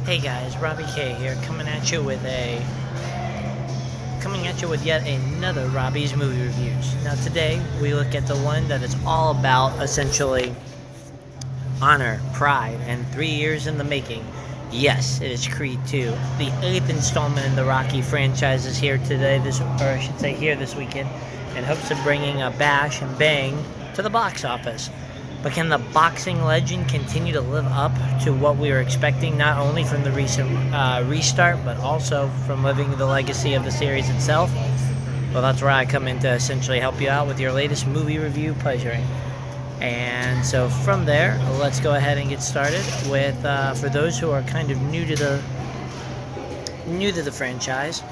Hey guys, Robbie K here, coming at you with yet another Robbie's movie reviews. Now today we look at the one that is all about essentially honor, pride, and 3 years in the making. Yes, it is Creed 2. The eighth installment in the Rocky franchise is here today, here this weekend, in hopes of bringing a bash and bang to the box office. But can the boxing legend continue to live up to what we were expecting, not only from the recent restart, but also from living the legacy of the series itself? Well, that's where I come in to essentially help you out with your latest movie review pleasuring. And so from there, let's go ahead and get started with, for those who are kind of new to the franchise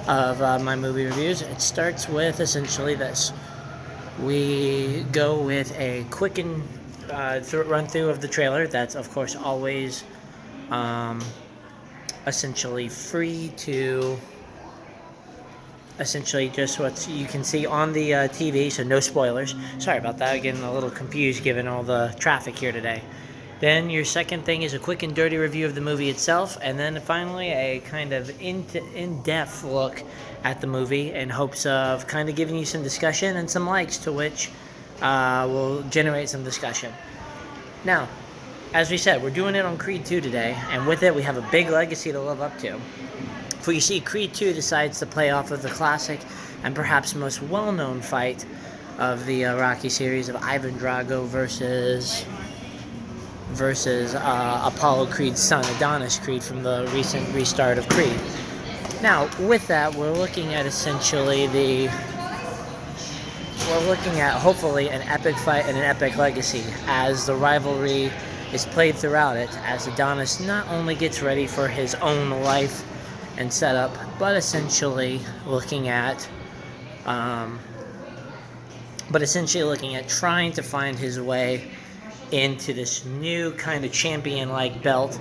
of my movie reviews, it starts with essentially this. We go with a quick and run through of the trailer. That's of course always essentially free to essentially just what you can see on the TV, so no spoilers. Sorry about that, I'm getting a little confused given all the traffic here today. Then your second thing is a quick and dirty review of the movie itself, and then finally a kind of in-depth look at the movie in hopes of kind of giving you some discussion and some likes to which will generate some discussion. Now, as we said, we're doing it on Creed 2 today, and with it we have a big legacy to live up to. For you see, Creed 2 decides to play off of the classic and perhaps most well-known fight of the Rocky series of Ivan Drago versus Apollo Creed's son, Adonis Creed, from the recent restart of Creed. Now, with that, we're looking at hopefully an epic fight and an epic legacy, as the rivalry is played throughout it, as Adonis not only gets ready for his own life and setup, but essentially looking at trying to find his way into this new kind of champion-like belt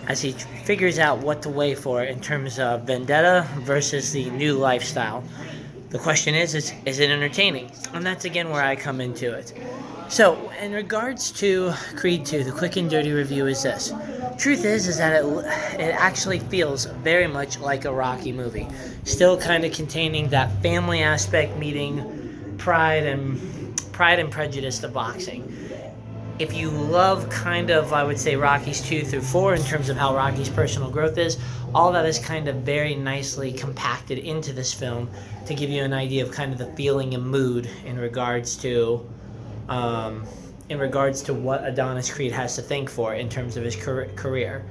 as he figures out what to wait for in terms of vendetta versus the new lifestyle. The question is it entertaining? And that's again where I come into it. So, in regards to Creed 2, the quick and dirty review is this. Truth is that it actually feels very much like a Rocky movie. Still kind of containing that family aspect meeting Pride and Prejudice to boxing. If you love kind of, I would say, Rockies 2 through 4 in terms of how Rocky's personal growth is, all that is kind of very nicely compacted into this film to give you an idea of kind of the feeling and mood in regards to what Adonis Creed has to thank for in terms of his career.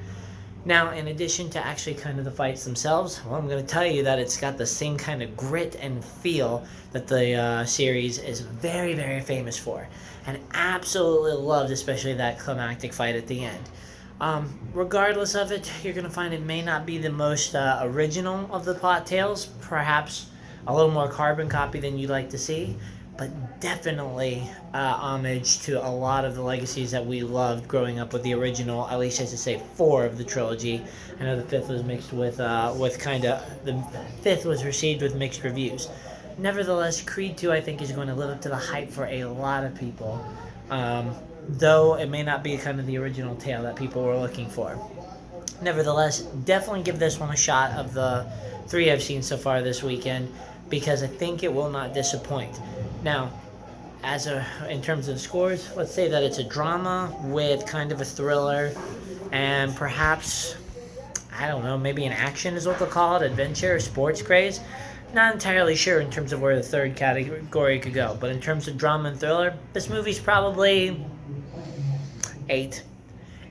Now, in addition to actually kind of the fights themselves, well, I'm going to tell you that it's got the same kind of grit and feel that the series is very, very famous for, and absolutely loved, especially that climactic fight at the end. Regardless of it, you're going to find it may not be the most original of the plot tales, perhaps a little more carbon copy than you'd like to see, but definitely homage to a lot of the legacies that we loved growing up with the original, at least I should say 4 of the trilogy. I know the 5th was mixed with the 5th was received with mixed reviews. Nevertheless, Creed 2 I think is going to live up to the hype for a lot of people, though it may not be kind of the original tale that people were looking for. Nevertheless, definitely give this one a shot of the 3 I've seen so far this weekend, because I think it will not disappoint. Now, in terms of scores, let's say that it's a drama with kind of a thriller and perhaps, I don't know, maybe an action is what they'll call it, adventure, sports craze. Not entirely sure in terms of where the third category could go, but in terms of drama and thriller, this movie's probably 8.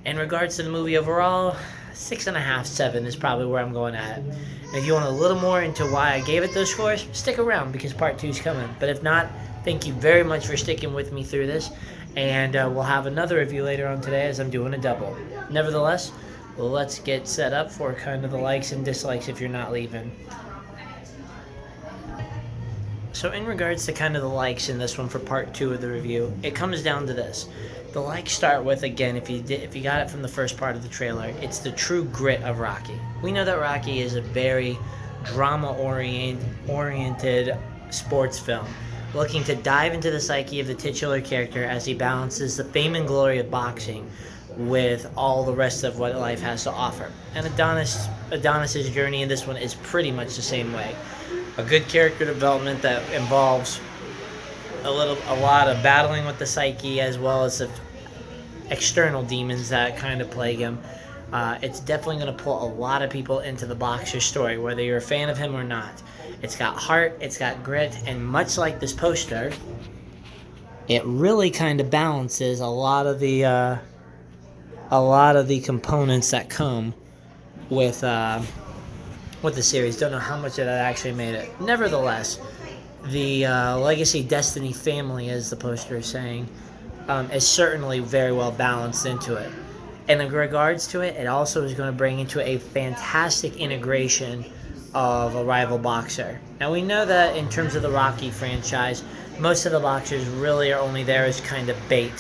In regards to the movie overall, 6.5, 7 is probably where I'm going at it. And if you want a little more into why I gave it those scores, stick around because part 2 is coming. But if not, thank you very much for sticking with me through this, and we'll have another review later on today as I'm doing a double. Nevertheless, let's get set up for kind of the likes and dislikes if you're not leaving. So in regards to kind of the likes in this one for part 2 of the review, it comes down to this. The likes start with, again, if you got it from the first part of the trailer, it's the true grit of Rocky. We know that Rocky is a very drama-oriented sports film, looking to dive into the psyche of the titular character as he balances the fame and glory of boxing with all the rest of what life has to offer. And Adonis's journey in this one is pretty much the same way. A good character development that involves a lot of battling with the psyche, as well as the external demons that kind of plague him. It's definitely going to pull a lot of people into the Boxer story, whether you're a fan of him or not. It's got heart, it's got grit, and much like this poster, it really kind of balances a lot of the components that come with the series. Don't know how much of that actually made it. Nevertheless, the Legacy Destiny family, as the poster is saying, is certainly very well balanced into it. And in regards to it, it also is going to bring into a fantastic integration of a rival boxer. Now, we know that in terms of the Rocky franchise, most of the boxers really are only there as kind of bait,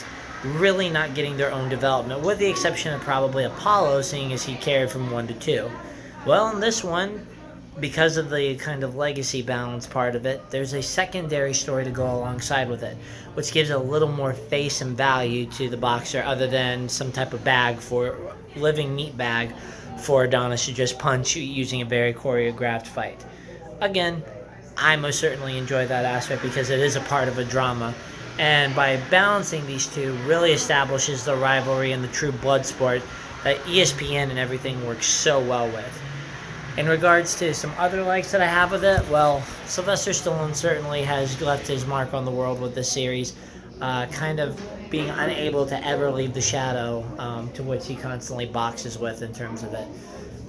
really not getting their own development, with the exception of probably Apollo, seeing as he carried from 1 to 2. Well, in this one, because of the kind of legacy balance part of it, there's a secondary story to go alongside with it, which gives a little more face and value to the boxer, other than some type of living meat bag for Adonis to just punch using a very choreographed fight. Again, I most certainly enjoy that aspect because it is a part of a drama, and by balancing these two really establishes the rivalry and the true blood sport that ESPN and everything works so well with. In regards to some other likes that I have with it, well, Sylvester Stallone certainly has left his mark on the world with this series, kind of being unable to ever leave the shadow to which he constantly boxes with in terms of it.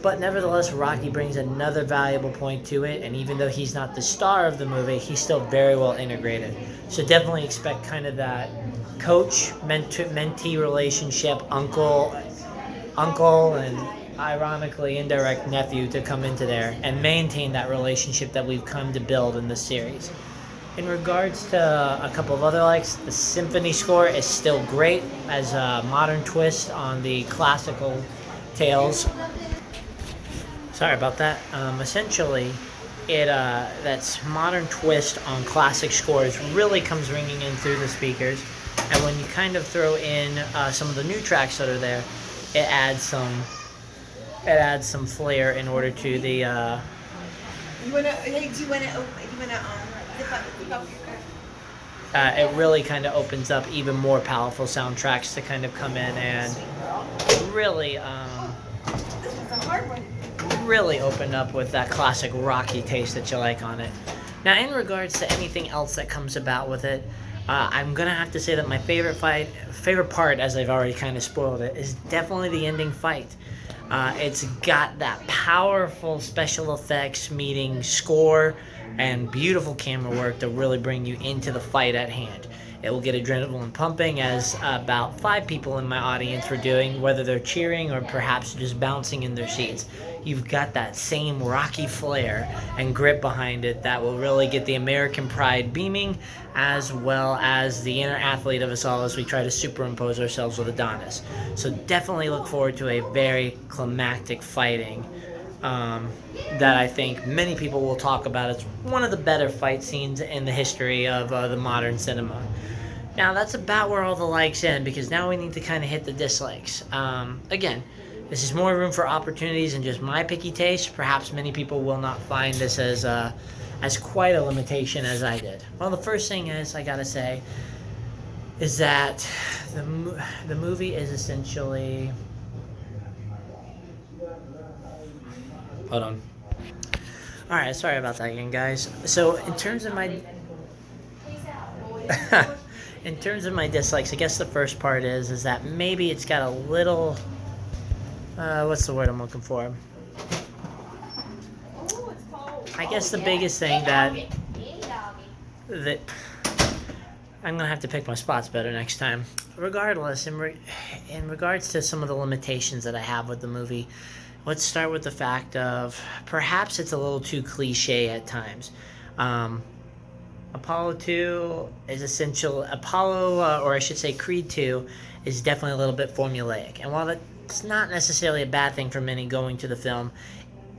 But nevertheless, Rocky brings another valuable point to it, and even though he's not the star of the movie, he's still very well integrated. So definitely expect kind of that coach-mentee relationship, uncle and ironically indirect nephew to come into there and maintain that relationship that we've come to build in this series. In regards to a couple of other likes, the symphony score is still great as a modern twist on the classical tales. Sorry about that. Essentially, that modern twist on classic scores really comes ringing in through the speakers, and when you kind of throw in some of the new tracks that are there, it adds some flair in order to the. It really kind of opens up even more powerful soundtracks to kind of come in and really open up with that classic Rocky taste that you like on it. Now, in regards to anything else that comes about with it, I'm gonna have to say that my favorite part, as I've already kind of spoiled it, is definitely the ending fight. It's got that powerful special effects meeting score and beautiful camera work to really bring you into the fight at hand. It will get adrenaline pumping, as about 5 people in my audience were doing, whether they're cheering or perhaps just bouncing in their seats. You've got that same Rocky flair and grip behind it that will really get the American pride beaming, as well as the inner athlete of us all as we try to superimpose ourselves with Adonis. So definitely look forward to a very climactic fighting that I think many people will talk about as one of the better fight scenes in the history of the modern cinema. Now, that's about where all the likes end, because now we need to kind of hit the dislikes. Again, this is more room for opportunities and just my picky taste. Perhaps many people will not find this as quite a limitation as I did. Well, the first thing I gotta say is that the movie is essentially... Hold on. Alright, sorry about that again, guys. So, in terms of my... in terms of my dislikes, I guess the first part is that maybe it's got a little... what's the word I'm looking for? I guess the biggest thing that I'm gonna have to pick my spots better next time. Regardless, in regards to some of the limitations that I have with the movie, let's start with the fact of perhaps it's a little too cliche at times. Apollo 2 is essential. Or I should say Creed 2, is definitely a little bit formulaic. And while that's not necessarily a bad thing for many going to the film,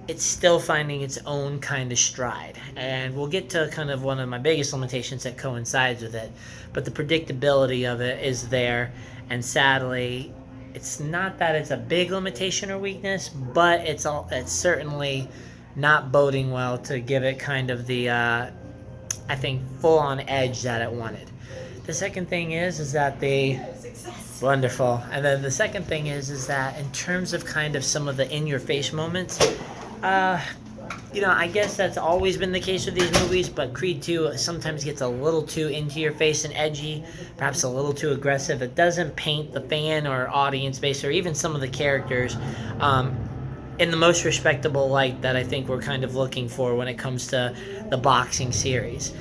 it's still finding its own kind of stride. And we'll get to kind of one of my biggest limitations that coincides with it. But the predictability of it is there. And sadly, It's not that it's a big limitation or weakness, but it's certainly not boding well to give it kind of the I think full on edge that it wanted. The second thing is that they wonderful, and then the second thing is that in terms of kind of some of the in your face moments, I guess that's always been the case with these movies, but Creed 2 sometimes gets a little too into your face and edgy, perhaps a little too aggressive. It doesn't paint the fan or audience base or even some of the characters in the most respectable light that I think we're kind of looking for when it comes to the boxing series.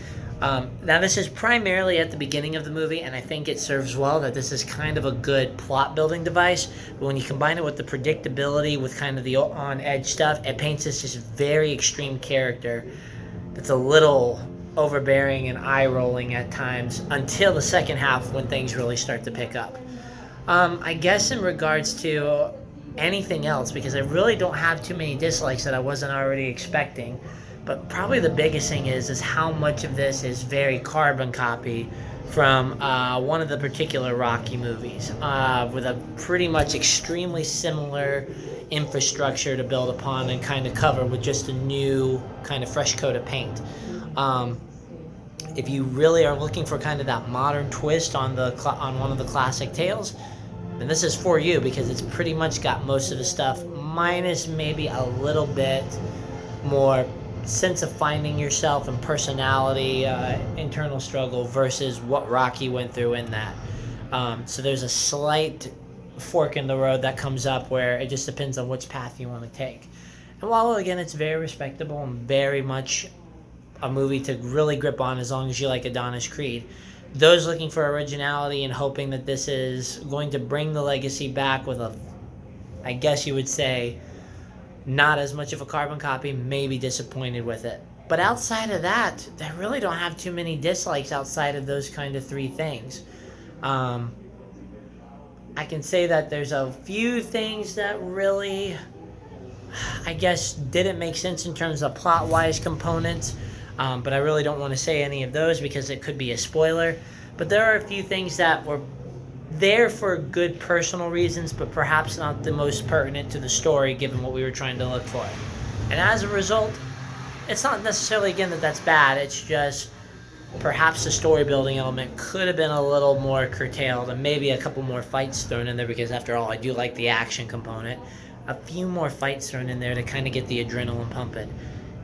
Now, this is primarily at the beginning of the movie, and I think it serves well that this is kind of a good plot-building device. But when you combine it with the predictability, with kind of the on-edge stuff, it paints this just very extreme character that's a little overbearing and eye-rolling at times until the second half when things really start to pick up. I guess in regards to anything else, because I really don't have too many dislikes that I wasn't already expecting, but probably the biggest thing is how much of this is very carbon copy from one of the particular Rocky movies, with a pretty much extremely similar infrastructure to build upon and kind of cover with just a new kind of fresh coat of paint. If you really are looking for kind of that modern twist on one of the classic tales, then this is for you, because it's pretty much got most of the stuff minus maybe a little bit more sense of finding yourself and personality, internal struggle versus what Rocky went through in that. So there's a slight fork in the road that comes up where it just depends on which path you want to take. And while again it's very respectable and very much a movie to really grip on as long as you like Adonis Creed, those looking for originality and hoping that this is going to bring the legacy back with a, I guess you would say, not as much of a carbon copy, may be disappointed with it. But outside of that, I really don't have too many dislikes outside of those kind of three things. I can say that there's a few things that really, I guess, didn't make sense in terms of plot-wise components, but I really don't want to say any of those because it could be a spoiler. But there are a few things that were there for good personal reasons, but perhaps not the most pertinent to the story given what we were trying to look for. And as a result, it's not necessarily, again, that that's bad. It's just perhaps the story building element could have been a little more curtailed and maybe a couple more fights thrown in there, because after all, I do like the action component. A few more fights thrown in there to kind of get the adrenaline pumping.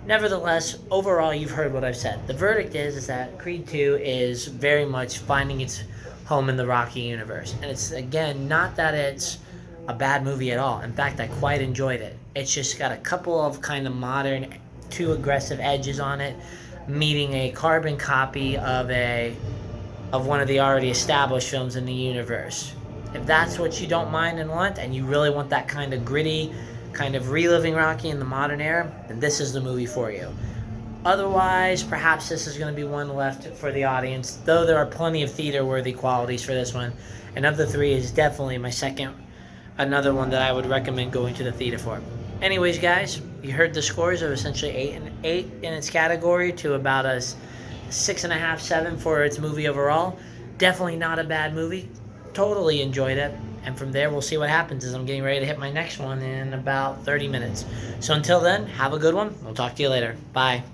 Nevertheless, overall, you've heard what I've said. The verdict is that Creed 2 is very much finding its home in the Rocky universe. And it's, again, not that it's a bad movie at all. In fact, I quite enjoyed it. It's just got a couple of kind of modern, too aggressive edges on it, meeting a carbon copy of one of the already established films in the universe. If that's what you don't mind and want, and you really want that kind of gritty, kind of reliving Rocky in the modern era, then this is the movie for you. Otherwise, perhaps this is going to be one left for the audience, though there are plenty of theater-worthy qualities for this one. And of the three is definitely my second, another one that I would recommend going to the theater for. Anyways, guys, you heard the scores of essentially 8 in its category to about a 6.5, 7 for its movie overall. Definitely not a bad movie. Totally enjoyed it. And from there, we'll see what happens as I'm getting ready to hit my next one in about 30 minutes. So until then, have a good one. We'll talk to you later. Bye.